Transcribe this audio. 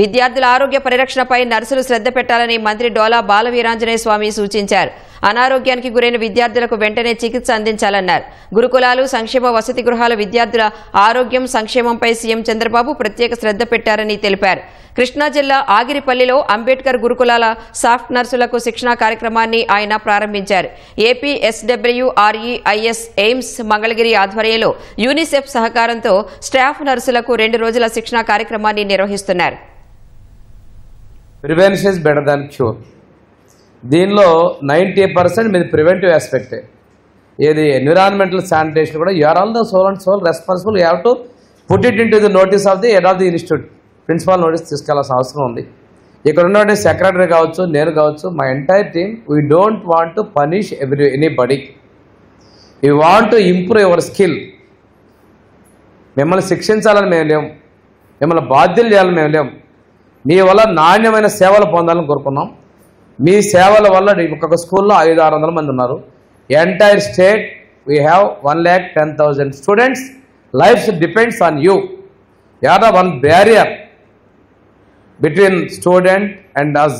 విద్యార్థుల ఆరోగ్య పరిరక్షణపై నర్సులు శ్రద్ధ పెట్టాలని మంత్రి డోలా బాలవీరాంజనేయ స్వామి సూచించారు. అనారోగ్యానికి గురైన విద్యార్థులకు వెంటనే చికిత్స అందించాలన్నారు. గురుకులాలు, సంక్షేమ వసతి గృహాల విద్యార్థుల ఆరోగ్యం, సంక్షేమంపై సీఎం చంద్రబాబు ప్రత్యేక శ్రద్ధ పెట్టారని తెలిపారు. కృష్ణా జిల్లా ఆగిరిపల్లిలో అంబేద్కర్ గురుకులాల సాఫ్ట్ నర్సులకు శిక్షణా కార్యక్రమాన్ని ఆయన ప్రారంభించారు. ఏపీ SWREIS ఎయిమ్స్ మంగళగిరి ఆధ్వర్యంలో యూనిసెఫ్ సహకారంతో స్టాఫ్ నర్సులకు 2 రోజుల శిక్షణా కార్యక్రమాన్ని నిర్వహిస్తున్నారు. Prevention is better than cure. దీనిలో 90% మీది ప్రివెంటివ్ ఆస్పెక్టే. ఏది ఎన్విరాన్మెంటల్ శానిటేషన్ కూడా you are all the sole and sole responsible. You have to put it in to the notice of the head of the institute. Principal notice తీసుకెళ్లాల్సిన అవసరం ఉంది. ఇక్కడ ఉన్నటువంటి సెక్రటరీ కావచ్చు, నేను కావచ్చు, మా entire team, we don't want to punish anybody. You want to improve your skill. మిమ్మల్ని శిక్షించాలని మేము లేము, మిమ్మల్ని బాధ్యులు చేయాలని మేము లేము. మీ వల్ల నాణ్యమైన సేవలు పొందాలని కోరుకున్నాం. మీ సేవల వల్ల ఒక్కొక్క స్కూల్లో 500-600 మంది ఉన్నారు. Entire state we have 1,10,000 students. Life depends on you. You are the one barrier between student and us.